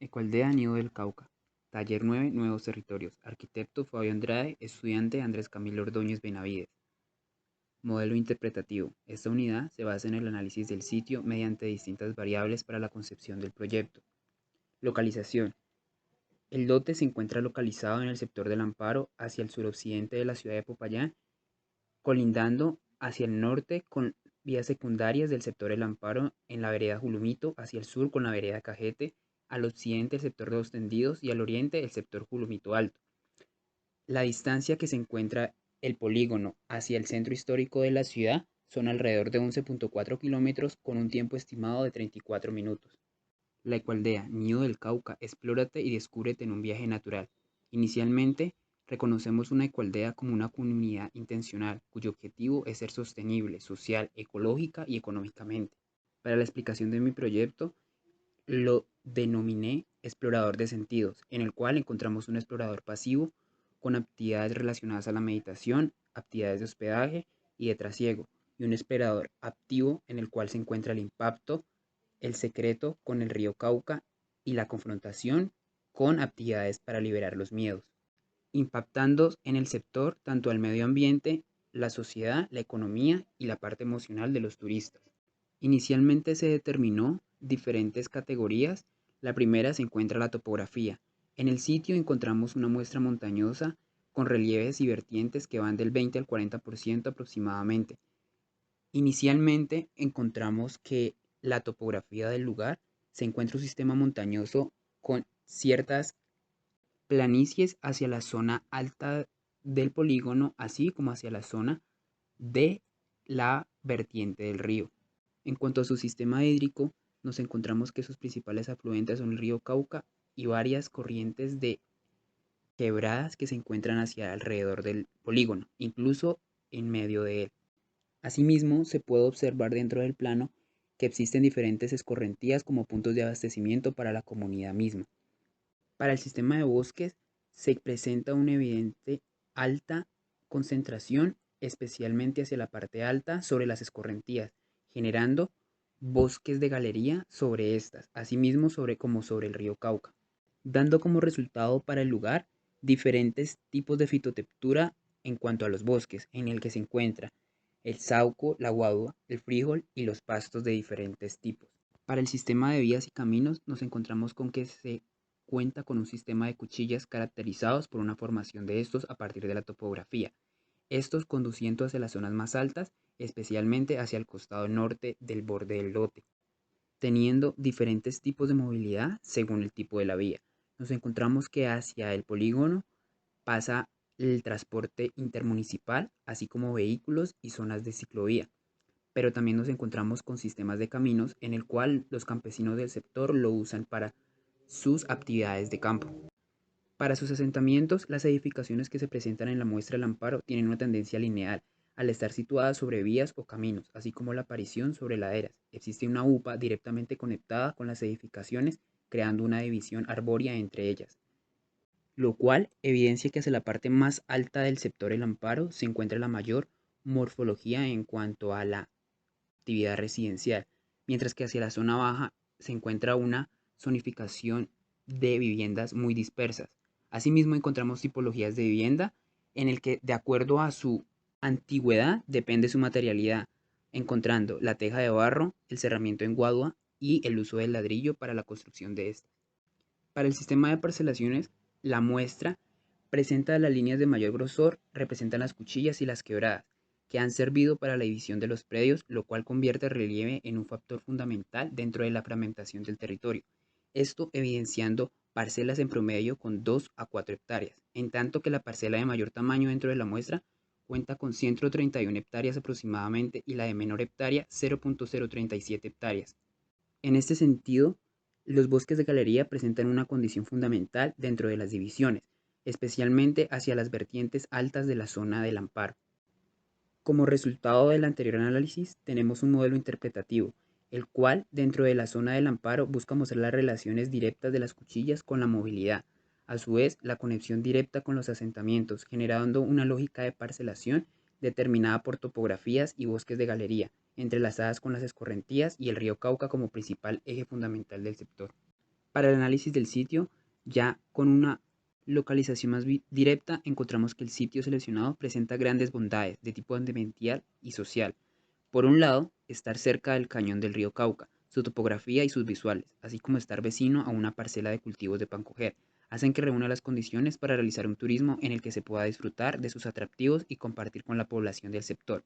Ecualdea Nido del Cauca. Taller 9, Nuevos Territorios. Arquitecto Fabio Andrade. Estudiante Andrés Camilo Ordóñez Benavides. Modelo interpretativo. Esta unidad se basa en el análisis del sitio mediante distintas variables para la concepción del proyecto. Localización. El lote se encuentra localizado en el sector del Amparo, hacia el suroccidente de la ciudad de Popayán, colindando hacia el norte con vías secundarias del sector El Amparo en la vereda Julumito, hacia el sur con la vereda Cajete, al occidente el sector de Los Tendidos y al oriente el sector Julumito Alto. La distancia que se encuentra el polígono hacia el centro histórico de la ciudad son alrededor de 11.4 kilómetros con un tiempo estimado de 34 minutos. La Ecualdea, Nido del Cauca, explórate y descúbrete en un viaje natural. Inicialmente, reconocemos una ecualdea como una comunidad intencional, cuyo objetivo es ser sostenible, social, ecológica y económicamente. Para la explicación de mi proyecto, lo denominé explorador de sentidos, en el cual encontramos un explorador pasivo con actividades relacionadas a la meditación, actividades de hospedaje y de trasiego, y un explorador activo en el cual se encuentra el impacto, el secreto con el río Cauca y la confrontación con actividades para liberar los miedos, impactando en el sector tanto al medio ambiente, la sociedad, la economía y la parte emocional de los turistas. Inicialmente se determinó diferentes categorías. La primera se encuentra la topografía. En el sitio encontramos una muestra montañosa con relieves y vertientes que van del 20 al 40% aproximadamente. Inicialmente encontramos que la topografía del lugar se encuentra un sistema montañoso con ciertas planicies hacia la zona alta del polígono, así como hacia la zona de la vertiente del río. En cuanto a su sistema hídrico, nos encontramos que sus principales afluentes son el río Cauca y varias corrientes de quebradas que se encuentran hacia alrededor del polígono, incluso en medio de él. Asimismo, se puede observar dentro del plano que existen diferentes escorrentías como puntos de abastecimiento para la comunidad misma. Para el sistema de bosques se presenta una evidente alta concentración, especialmente hacia la parte alta sobre las escorrentías, generando bosques de galería sobre estas, asimismo como sobre el río Cauca, dando como resultado para el lugar diferentes tipos de fitotectura en cuanto a los bosques, en el que se encuentra el sauco, la guadua, el frijol y los pastos de diferentes tipos. Para el sistema de vías y caminos nos encontramos con que se cuenta con un sistema de cuchillas caracterizados por una formación de estos a partir de la topografía, estos conduciendo hacia las zonas más altas, especialmente hacia el costado norte del borde del lote, teniendo diferentes tipos de movilidad según el tipo de la vía. Nos encontramos que hacia el polígono pasa el transporte intermunicipal, así como vehículos y zonas de ciclovía, pero también nos encontramos con sistemas de caminos en el cual los campesinos del sector lo usan para sus actividades de campo. Para sus asentamientos, las edificaciones que se presentan en la muestra del Amparo tienen una tendencia lineal, al estar situadas sobre vías o caminos, así como la aparición sobre laderas. Existe una UPA directamente conectada con las edificaciones, creando una división arbórea entre ellas, lo cual evidencia que hacia la parte más alta del sector El Amparo se encuentra la mayor morfología en cuanto a la actividad residencial, mientras que hacia la zona baja se encuentra una zonificación de viviendas muy dispersas. Asimismo, encontramos tipologías de vivienda en el que, de acuerdo a su antigüedad, depende su materialidad, encontrando la teja de barro, el cerramiento en guadua y el uso del ladrillo para la construcción de esta. Para el sistema de parcelaciones, la muestra presenta las líneas de mayor grosor, representan las cuchillas y las quebradas, que han servido para la división de los predios, lo cual convierte el relieve en un factor fundamental dentro de la fragmentación del territorio. Esto evidenciando parcelas en promedio con 2 a 4 hectáreas, en tanto que la parcela de mayor tamaño dentro de la muestra cuenta con 131 hectáreas aproximadamente y la de menor hectárea 0.037 hectáreas. En este sentido, los bosques de galería presentan una condición fundamental dentro de las divisiones, especialmente hacia las vertientes altas de la zona del Amparo. Como resultado del anterior análisis, tenemos un modelo interpretativo, el cual, dentro de la zona del Amparo, busca mostrar las relaciones directas de las cuchillas con la movilidad, a su vez, la conexión directa con los asentamientos, generando una lógica de parcelación determinada por topografías y bosques de galería, entrelazadas con las escorrentías y el río Cauca como principal eje fundamental del sector. Para el análisis del sitio, ya con una localización más directa, encontramos que el sitio seleccionado presenta grandes bondades de tipo ambiental y social. Por un lado, estar cerca del cañón del río Cauca, su topografía y sus visuales, así como estar vecino a una parcela de cultivos de Pancoger, hacen que reúna las condiciones para realizar un turismo en el que se pueda disfrutar de sus atractivos y compartir con la población del sector.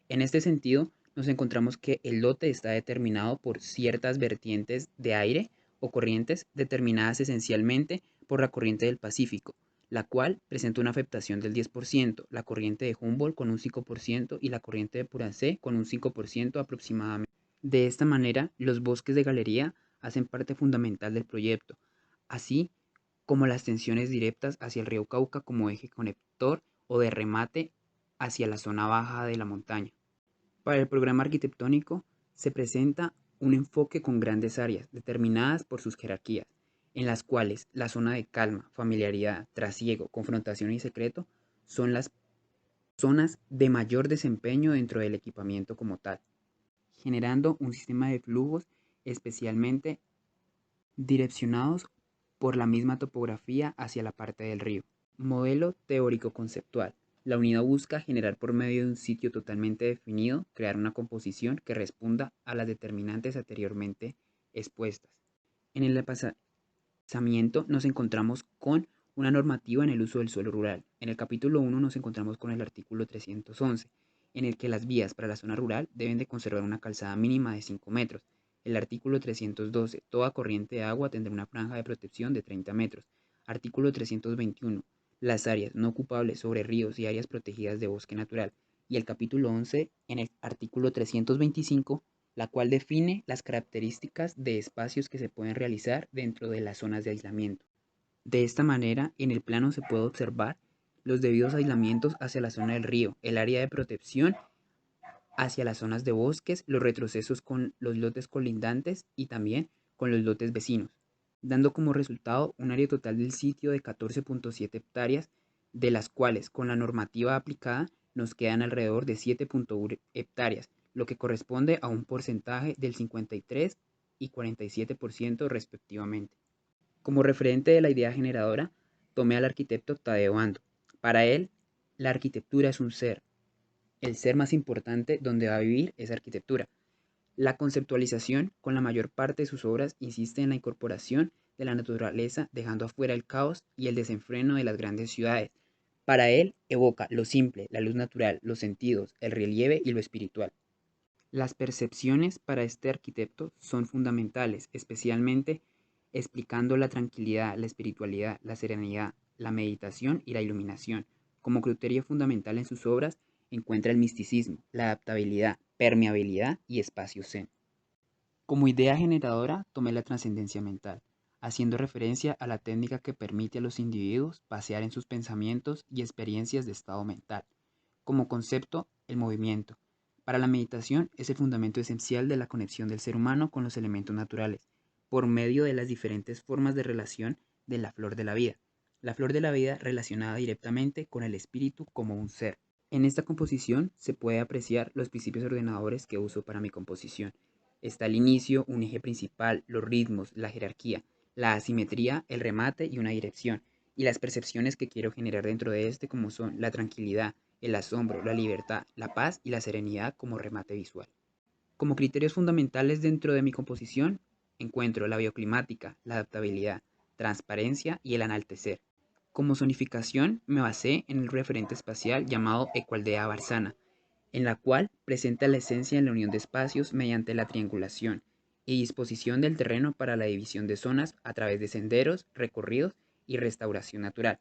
En este sentido, nos encontramos que el lote está determinado por ciertas vertientes de aire o corrientes determinadas esencialmente por la corriente del Pacífico, la cual presenta una afectación del 10%, la corriente de Humboldt con un 5% y la corriente de Purancé con un 5% aproximadamente. De esta manera, los bosques de galería hacen parte fundamental del proyecto, así como las tensiones directas hacia el río Cauca como eje conector o de remate hacia la zona baja de la montaña. Para el programa arquitectónico se presenta un enfoque con grandes áreas determinadas por sus jerarquías, en las cuales la zona de calma, familiaridad, trasiego, confrontación y secreto son las zonas de mayor desempeño dentro del equipamiento como tal, generando un sistema de flujos especialmente direccionados por la misma topografía hacia la parte del río. Modelo teórico-conceptual. La unidad busca generar por medio de un sitio totalmente definido, crear una composición que responda a las determinantes anteriormente expuestas. En el pasamiento nos encontramos con una normativa en el uso del suelo rural. En el capítulo 1 nos encontramos con el artículo 311, en el que las vías para la zona rural deben de conservar una calzada mínima de 5 metros. El artículo 312, toda corriente de agua tendrá una franja de protección de 30 metros. Artículo 321, las áreas no ocupables sobre ríos y áreas protegidas de bosque natural. Y el capítulo 11, en el artículo 325, la cual define las características de espacios que se pueden realizar dentro de las zonas de aislamiento. De esta manera, en el plano se puede observar los debidos aislamientos hacia la zona del río, el área de protección hacia las zonas de bosques, los retrocesos con los lotes colindantes y también con los lotes vecinos, dando como resultado un área total del sitio de 14.7 hectáreas, de las cuales con la normativa aplicada nos quedan alrededor de 7.1 hectáreas, lo que corresponde a un porcentaje del 53 y 47% respectivamente. Como referente de la idea generadora, tomé al arquitecto Tadeo Ando. Para él, la arquitectura es un ser. El ser más importante donde va a vivir es arquitectura. La conceptualización, con la mayor parte de sus obras, insiste en la incorporación de la naturaleza, dejando afuera el caos y el desenfreno de las grandes ciudades. Para él, evoca lo simple, la luz natural, los sentidos, el relieve y lo espiritual. Las percepciones para este arquitecto son fundamentales, especialmente explicando la tranquilidad, la espiritualidad, la serenidad, la meditación y la iluminación. Como criterio fundamental en sus obras encuentra el misticismo, la adaptabilidad, permeabilidad y espacio zen. Como idea generadora, tomé la trascendencia mental, haciendo referencia a la técnica que permite a los individuos pasear en sus pensamientos y experiencias de estado mental. Como concepto, el movimiento. Para la meditación es el fundamento esencial de la conexión del ser humano con los elementos naturales, por medio de las diferentes formas de relación de la flor de la vida. La flor de la vida relacionada directamente con el espíritu como un ser. En esta composición se puede apreciar los principios ordenadores que uso para mi composición. Está el inicio, un eje principal, los ritmos, la jerarquía, la asimetría, el remate y una dirección, y las percepciones que quiero generar dentro de este como son la tranquilidad, el asombro, la libertad, la paz y la serenidad como remate visual. Como criterios fundamentales dentro de mi composición encuentro la bioclimática, la adaptabilidad, transparencia y el enaltecer. Como zonificación me basé en el referente espacial llamado Ecualdea Barzana, en la cual presenta la esencia en la unión de espacios mediante la triangulación y disposición del terreno para la división de zonas a través de senderos, recorridos y restauración natural.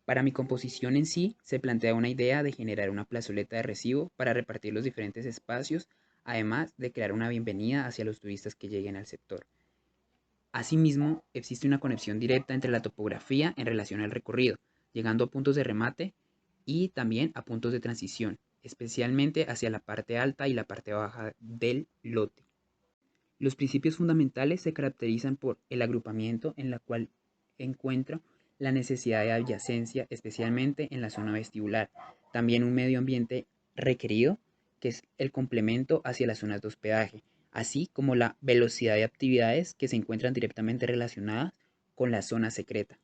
Para mi composición en sí, se plantea una idea de generar una plazoleta de recibo para repartir los diferentes espacios, además de crear una bienvenida hacia los turistas que lleguen al sector. Asimismo, existe una conexión directa entre la topografía en relación al recorrido, llegando a puntos de remate y también a puntos de transición, especialmente hacia la parte alta y la parte baja del lote. Los principios fundamentales se caracterizan por el agrupamiento en la cual encuentro la necesidad de adyacencia, especialmente en la zona vestibular. También un medio ambiente requerido, que es el complemento hacia las zonas de hospedaje, así como la velocidad de actividades que se encuentran directamente relacionadas con la zona secreta.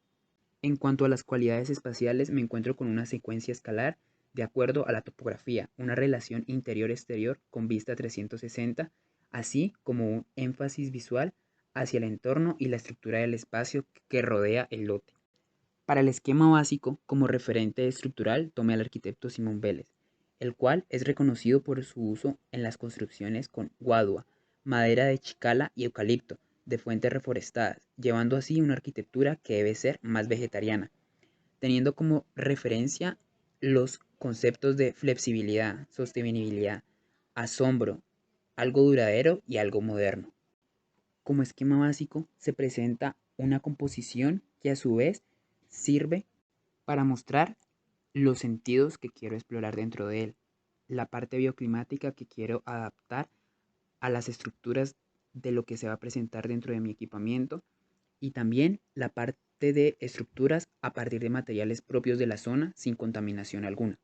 En cuanto a las cualidades espaciales, me encuentro con una secuencia escalar de acuerdo a la topografía, una relación interior-exterior con vista 360, así como un énfasis visual hacia el entorno y la estructura del espacio que rodea el lote. Para el esquema básico, como referente estructural, tomé al arquitecto Simón Vélez, el cual es reconocido por su uso en las construcciones con guadua, madera de chicala y eucalipto, de fuentes reforestadas, llevando así una arquitectura que debe ser más vegetariana, teniendo como referencia los conceptos de flexibilidad, sostenibilidad, asombro, algo duradero y algo moderno. Como esquema básico se presenta una composición que a su vez sirve para mostrar los sentidos que quiero explorar dentro de él, la parte bioclimática que quiero adaptar a las estructuras de lo que se va a presentar dentro de mi equipamiento y también la parte de estructuras a partir de materiales propios de la zona sin contaminación alguna.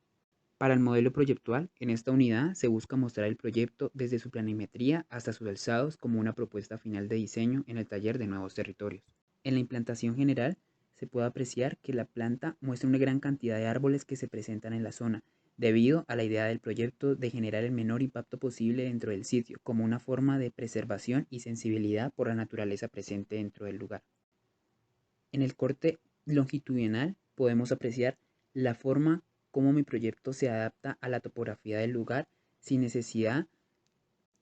Para el modelo proyectual, en esta unidad se busca mostrar el proyecto desde su planimetría hasta sus alzados como una propuesta final de diseño en el taller de nuevos territorios. En la implantación general, se puede apreciar que la planta muestra una gran cantidad de árboles que se presentan en la zona, debido a la idea del proyecto de generar el menor impacto posible dentro del sitio, como una forma de preservación y sensibilidad por la naturaleza presente dentro del lugar. En el corte longitudinal podemos apreciar la forma como mi proyecto se adapta a la topografía del lugar sin necesidad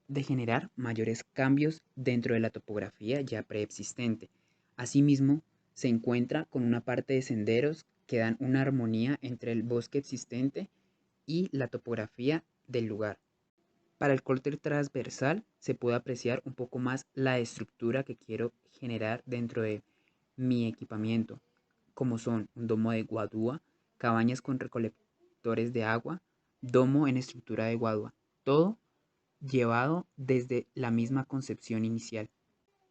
de generar mayores cambios dentro de la topografía ya preexistente. Asimismo, se encuentra con una parte de senderos que dan una armonía entre el bosque existente y la topografía del lugar. Para el corte transversal se puede apreciar un poco más la estructura que quiero generar dentro de mi equipamiento, como son un domo de guadúa, cabañas con recolectores de agua, domo en estructura de guadúa, todo llevado desde la misma concepción inicial.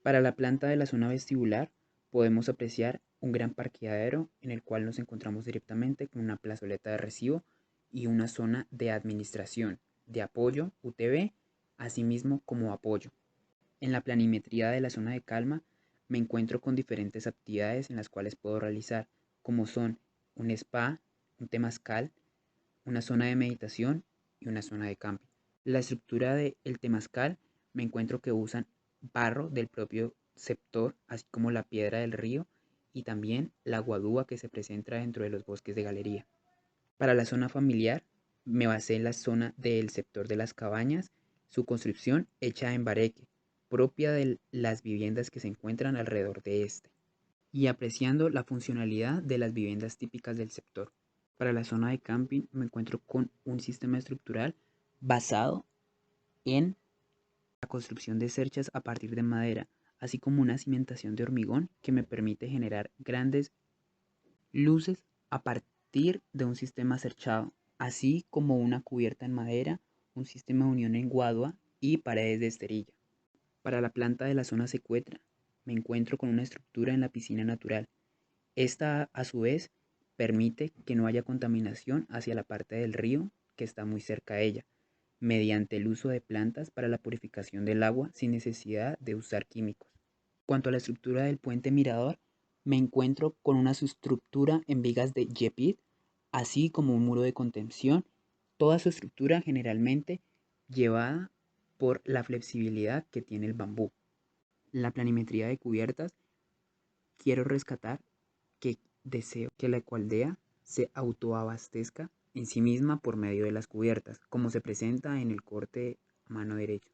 Para la planta de la zona vestibular podemos apreciar un gran parqueadero en el cual nos encontramos directamente con una plazoleta de recibo y una zona de administración, de apoyo UTV, asimismo como apoyo. En la planimetría de la zona de calma me encuentro con diferentes actividades en las cuales puedo realizar, como son un spa, un temazcal, una zona de meditación y una zona de camping. La estructura del temazcal me encuentro que usan barro del propio sector, así como la piedra del río y también la guadúa que se presenta dentro de los bosques de galería. Para la zona familiar, me basé en la zona del sector de las cabañas, su construcción hecha en bareque, propia de las viviendas que se encuentran alrededor de este, y apreciando la funcionalidad de las viviendas típicas del sector. Para la zona de camping me encuentro con un sistema estructural basado en la construcción de cerchas a partir de madera, así como una cimentación de hormigón que me permite generar grandes luces a partir de un sistema cerchado, así como una cubierta en madera, un sistema de unión en guadua y paredes de esterilla. Para la planta de la zona secuestra, me encuentro con una estructura en la piscina natural. Esta, a su vez, permite que no haya contaminación hacia la parte del río que está muy cerca de ella, mediante el uso de plantas para la purificación del agua sin necesidad de usar químicos. Cuanto a la estructura del puente mirador, me encuentro con una subestructura en vigas de Yepit, así como un muro de contención, toda su estructura generalmente llevada por la flexibilidad que tiene el bambú. La planimetría de cubiertas, quiero rescatar que deseo que la ecoaldea se autoabastezca en sí misma por medio de las cubiertas, como se presenta en el corte a mano derecha.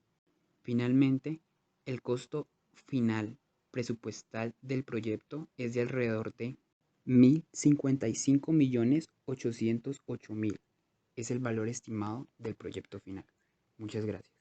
Finalmente, el costo final presupuestal del proyecto es de alrededor de 1.055.808.000. Es el valor estimado del proyecto final. Muchas gracias.